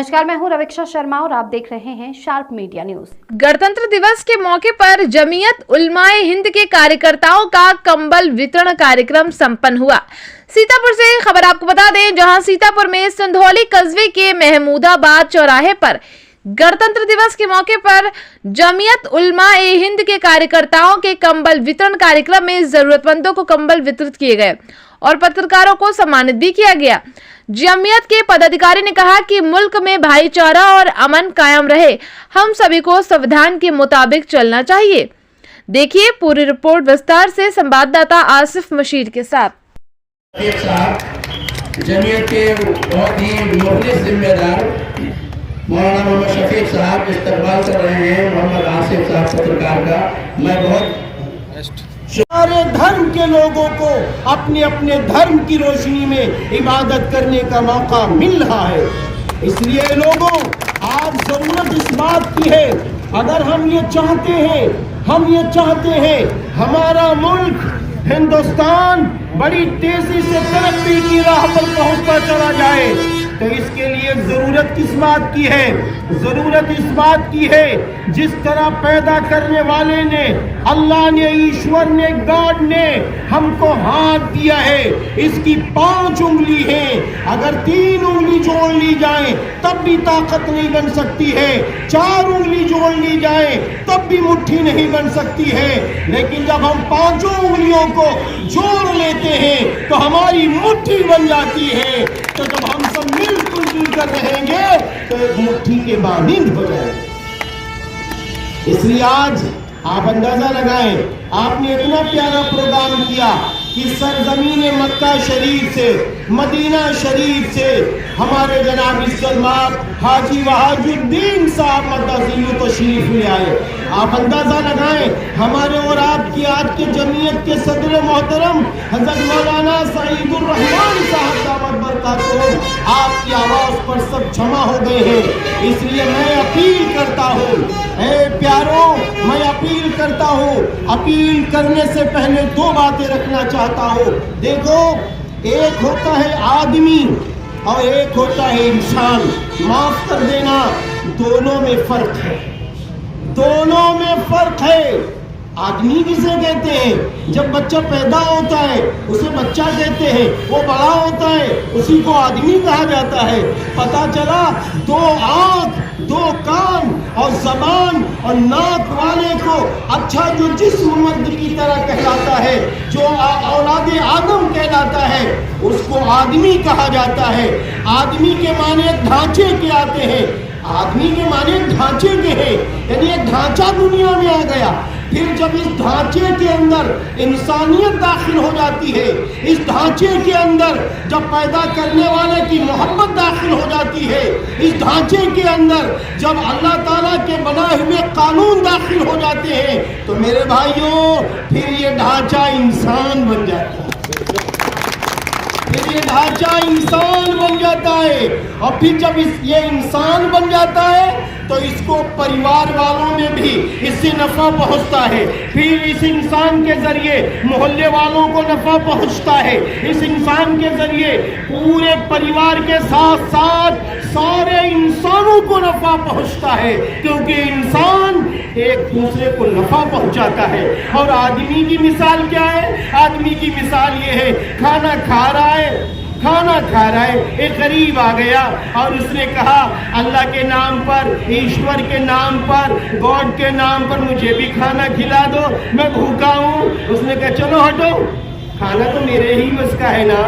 नमस्कार, मैं हूं रविक्षा शर्मा और आप देख रहे हैं शार्प मीडिया न्यूज। गणतंत्र दिवस के मौके पर जमीयत उलमाए हिंद के कार्यकर्ताओं का कंबल वितरण कार्यक्रम संपन्न हुआ। सीतापुर से खबर आपको बता दें, जहां सीतापुर में सिंधौली कस्बे के महमूदाबाद चौराहे पर गणतंत्र दिवस के मौके पर जमीयत उलमाए हिंद के कार्यकर्ताओं के कंबल वितरण कार्यक्रम में जरूरतमंदों को कंबल वितरित किए गए और पत्रकारों को सम्मानित भी किया गया। जमीयत के पदाधिकारी ने कहा कि मुल्क में भाईचारा और अमन कायम रहे, हम सभी को संविधान के मुताबिक चलना चाहिए। देखिए पूरी रिपोर्ट विस्तार से संवाददाता आसिफ मशीर के साथ। जमीयत के बहुत ही मुखलिस जिम्मेदार मौलाना मोहम्मद शफीक साहब इस्तकबाल कर रहे हैं मोहम्मद आसिफ साहब पत्रकार का। मैं बहुत सारे धर्म के लोगों को अपने अपने धर्म की रोशनी में इबादत करने का मौका मिल रहा है। इसलिए लोगों, आज जरूरत इस बात की है, अगर हम ये चाहते हैं हमारा मुल्क हिंदुस्तान बड़ी तेजी से तरक्की की राह पर पहुंचता चला जाए, तो इसके लिए जरूरत किस बात की है? जरूरत इस बात की है, जिस तरह पैदा करने वाले ने, अल्लाह ने, ईश्वर ने, गॉड ने हमको हाथ दिया है, इसकी 5 उंगली है, अगर 3 उंगली जोड़ ली जाए तब भी ताकत नहीं बन सकती है, 4 उंगली जोड़ ली जाए तब भी मुट्ठी नहीं बन सकती है, लेकिन जब हम 5 उंगलियों को जोड़ लेते हैं तो हमारी मुट्ठी बन जाती है। तो जब हम सब मिलजुल कर रहेंगे तो एक मुट्ठी के मानिंद हो जाएंगे। इसलिए आज आप अंदाजा लगाएं, आपने इतना प्यारा प्रोग्राम किया कि सरजमीन मक्का शरीफ से, मदीना शरीफ से हमारे जनाब इस्लाम हाजी वहाजुद्दीन साहब मददीन तशरीफ ले आए। आप अंदाजा लगाएं, हमारे और आपकी आज के जमीयत के सदर मोहतरम हजरत मौलाना सईदुर रहमान साहब दामद बरकातुहू आपकी आवाज पर सब जमा हो गए हैं। इसलिए मैं अपील करता हूँ, प्यारों, मैं अपील करता हूँ, अपील करने से पहले 2 बातें रखना चाहता हूँ। देखो, एक होता है आदमी और एक होता है इंसान। माफ कर देना, दोनों में फर्क है, दोनों में फर्क है। आदमी किसे कहते हैं? जब बच्चा पैदा होता है उसे बच्चा कहते हैं, वो बड़ा होता है उसी को आदमी कहा जाता है। पता चला 2 आंख, 2 कान और ज़बान और नाक वाले को अच्छा जो जिस्म मर्द की तरह कहलाता है, जो औलादे आदम कहलाता है, उसको आदमी कहा जाता है। आदमी के माने ढांचे के आते हैं, आदमी के माने ढांचे के हैं, यानी एक ढांचा दुनिया में आ गया। फिर जब इस ढांचे के अंदर इंसानियत दाखिल हो जाती है, इस ढांचे के अंदर जब पैदा करने वाले की मोहब्बत दाखिल हो जाती है, इस ढांचे के अंदर जब अल्लाह ताला के बनाए हुए कानून दाखिल हो जाते हैं, तो मेरे भाइयों फिर ये ढांचा इंसान बन जाता है। फिर ये ढांचा इंसान बन जाता है, और फिर जब ये इंसान बन जाता है तो इसको परिवार वालों में भी इससे नफा पहुंचता है। फिर इस इंसान के जरिए मोहल्ले वालों को नफा पहुंचता है, इस इंसान के जरिए पूरे परिवार के साथ साथ सारे इंसानों को नफा पहुंचता है, क्योंकि इंसान एक दूसरे को नफा पहुंचाता है। और आदमी की मिसाल क्या है? आदमी की मिसाल ये है, खाना खा रहा है, एक गरीब आ गया और उसने कहा अल्लाह के नाम पर, ईश्वर के नाम पर, गॉड के नाम पर मुझे भी खाना खिला दो, मैं भूखा हूँ। उसने कहा चलो हटो, खाना तो मेरे ही बस का है ना,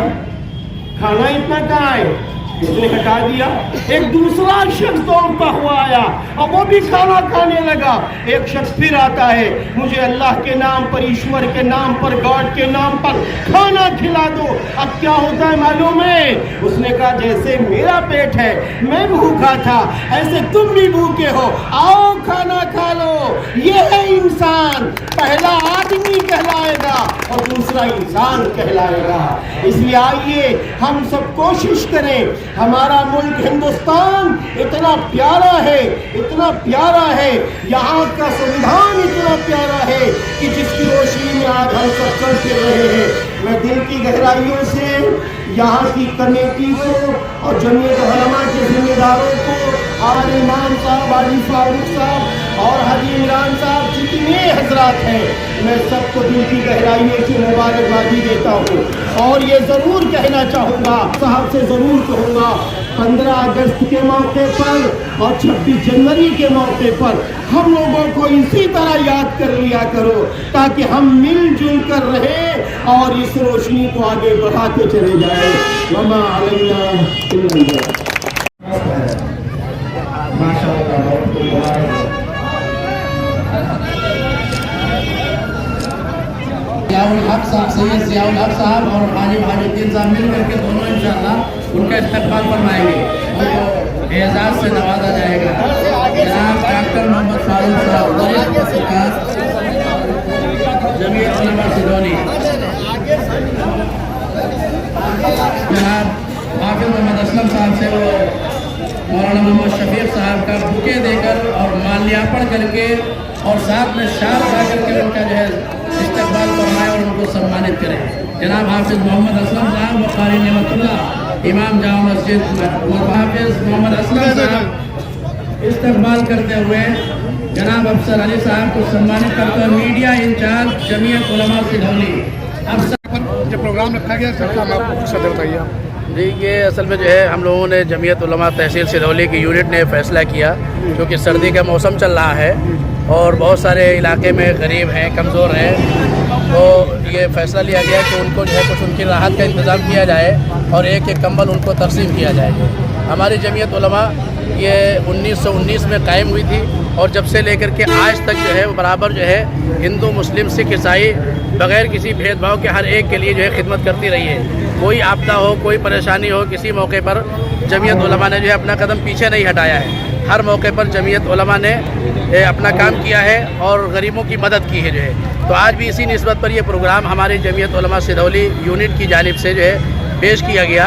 खाना इतना कहाँ है? उसने हटा दिया। एक दूसरा शख्स दौड़ता हुआ आया और वो भी खाना खाने लगा। एक शख्स फिर आता है, मुझे अल्लाह के नाम पर, ईश्वर के नाम पर, गॉड के नाम पर खाना खिला दो। अब क्या होता है मालूम है? उसने कहा जैसे मेरा पेट है, मैं भूखा था, ऐसे तुम भी भूखे हो, आओ खाना खा लो। ये है इंसान, पहला आदमी कहलाएगा और दूसरा इंसान कहलाएगा। इसलिए आइए हम सब कोशिश करें, हमारा मुल्क हिंदुस्तान इतना प्यारा है, इतना प्यारा है, यहाँ का संविधान इतना प्यारा है कि जिसकी रोशनी में आज हम सब चल फिर रहे हैं। मैं दिल की गहराइयों से यहाँ की कमेटी को और जमीयत उलमा के जिम्मेदारों को, और इमाम साहब, हाजी फारूक साहब और हाजी इमरान साहब, जितने हजरात हैं, मैं सबको दिल की गहराइयों से मुबारकबादी देता हूँ। और ये ज़रूर कहना चाहूँगा, साहब से ज़रूर कहूँगा, 15 अगस्त के मौके पर और 26 जनवरी के मौके पर हम लोगों को इसी तरह याद कर लिया करो, ताकि हम मिलजुल कर रहे और इस रोशनी को आगे बढ़ाते चले जाएं। वमा अलैना इल्ला अल-बलाग। माशाअल्लाह, बहुत मुबारक। जियाउल हक साहब, सैयद जियाउल हक साहब और हाजी वहाजुद्दीन साहब मिल करके दोनों इंशाअल्लाह उनका इस्तकबाल फरमाएंगे, उनको एजाज से नवाजा जाएगा। जनाब डॉक्टर मोहम्मद फारूक साहब, वरिष्ठ पत्रकार, जमीयत उलमा सिदौली। जनाब हाफिज मोहम्मद असलम साहब से वो मौलाना मोहम्मद शफीक साहब का बुके देकर और माल्यार्पण करके और साथ में शाल गा करके उनका जो है इस्तकबाल फरमाएं और उनको सम्मानित करें। जनाब हाफिज मोहम्मद असलम साहब व कारी नेमतुल्लाह इमाम जामा मस्जिद और हाफिज मोहम्मद असलम साहब इस्तकबाल करते हुए जनाब अफसर अली साहब को सम्मानित करते हुए मीडिया इंचार्ज जमीयत उलमा सिदौली। अफसर जो प्रोग्राम रखा गया सबका आपको सदर बताइए आप। जी, ये असल में जो है हम लोगों ने जमीयत उलमा तहसील सिदौली की यूनिट ने फैसला किया, क्योंकि सर्दी का मौसम चल रहा है और बहुत सारे इलाके में गरीब हैं, कमज़ोर हैं, तो ये फ़ैसला लिया गया कि उनको जो है कुछ उनकी राहत का इंतज़ाम किया जाए और एक एक कंबल उनको तकसीम किया जाए। हमारी जमीयत उलमा ये 1919 में कायम हुई थी और जब से लेकर के आज तक जो है वो बराबर जो है हिंदू, मुस्लिम, सिख, ईसाई बग़ैर किसी भेदभाव के हर एक के लिए जो है खिदमत करती रही है। कोई आपदा हो, कोई परेशानी हो, किसी मौके पर जमीयत उलमा ने जो है अपना कदम पीछे नहीं हटाया है। हर मौके पर जमीयत उलमा ने अपना काम किया है और गरीबों की मदद की है जो है। तो आज भी इसी निस्बत पर यह प्रोग्राम हमारी जमीयत उलमा सिदौली यूनिट की जानिब से जो है पेश किया गया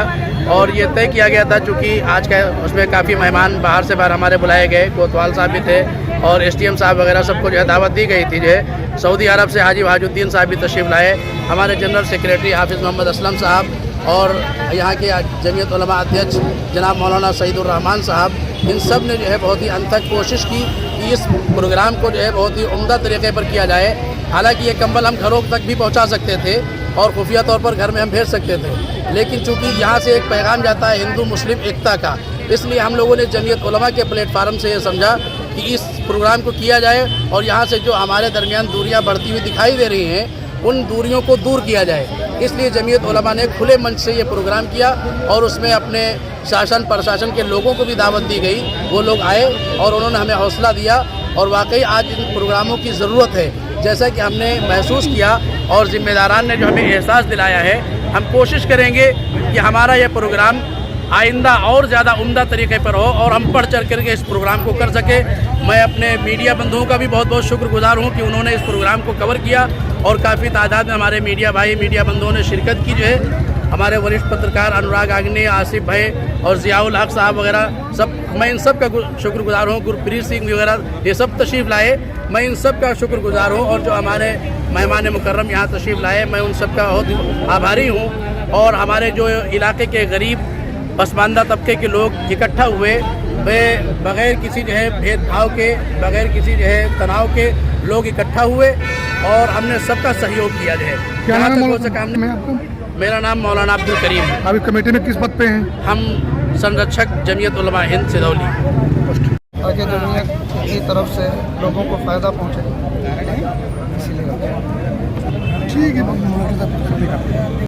और ये तय किया गया था, चूँकि आज का उसमें काफ़ी मेहमान बाहर से बाहर हमारे बुलाए गए, कोतवाल साहब भी थे और SDM साहब वगैरह सबको जो है दावत दी गई थी। जो है सऊदी अरब से हाजी वहाजुद्दीन साहब भी तशरीफ़ लाए, हमारे जनरल सेक्रेटरी हाफिज़ मोहम्मद असलम साहब और यहाँ के जमीयत उलमा अध्यक्ष जनाब मौलाना सईदुर रहमान साहब, इन सब ने जो है बहुत ही अंत तक कोशिश की कि इस प्रोग्राम को जो है बहुत ही उम्दा तरीके पर किया जाए। हालांकि ये कंबल हम घरों तक भी पहुँचा सकते थे और खुफिया तौर पर घर में हम भेज सकते थे, लेकिन चूँकि यहाँ से एक पैगाम जाता है हिंदू मुस्लिम एकता का, इसलिए हम लोगों ने जमीयत उलमा के प्लेटफार्म से ये समझा कि इस प्रोग्राम को किया जाए और यहाँ से जो हमारे दरमियान दूरियाँ बढ़ती हुई दिखाई दे रही हैं उन दूरियों को दूर किया जाए। इसलिए जमीयत उलमा ने खुले मंच से ये प्रोग्राम किया और उसमें अपने शासन प्रशासन के लोगों को भी दावत दी गई, वो लोग आए और उन्होंने हमें हौसला दिया और वाकई आज इन प्रोग्रामों की ज़रूरत है, जैसा कि हमने महसूस किया और ज़िम्मेदारान ने जो हमें एहसास दिलाया है। हम कोशिश करेंगे कि हमारा यह प्रोग्राम आइंदा और ज़्यादा उम्दा तरीके पर हो और हम बढ़ चढ़ करके इस प्रोग्राम को कर सके। मैं अपने मीडिया बंधुओं का भी बहुत बहुत शुक्रगुजार हूँ कि उन्होंने इस प्रोग्राम को कवर किया और काफ़ी तादाद में हमारे मीडिया भाई, मीडिया बंधुओं ने शिरकत की। जो है हमारे वरिष्ठ पत्रकार अनुराग आग्ने, आसिफ भाई और जियाउल हक साहब वगैरह सब, मैं इन सब का शुक्रगुजार हूँ। गुरप्रीत सिंह वगैरह ये सब तशरीफ़ लाए, मैं इन सब का शुक्रगुजार हूँ और जो हमारे मेहमान मुकर्रम यहाँ तशरीफ़ लाए मैं उन सब का बहुत आभारी हूँ। और हमारे जो इलाके के गरीब पसमानदा तबके के लोग इकट्ठा हुए, वे बग़ैर किसी जो है भेदभाव के, बग़ैर किसी जो है तनाव के लोग इकट्ठा हुए और हमने सबका सहयोग किया जो है। क्या नाम जहाँ तक हो सका हमने। मेरा नाम मौलाना अब्दुल करीम है। अभी कमेटी में किस पद पे हैं? हम संरक्षक जमीयत उलमा हिंद सिदौली। ताकि जमीयत की तरफ से लोगों को फ़ायदा पहुँचे, इसीलिए ठीक है।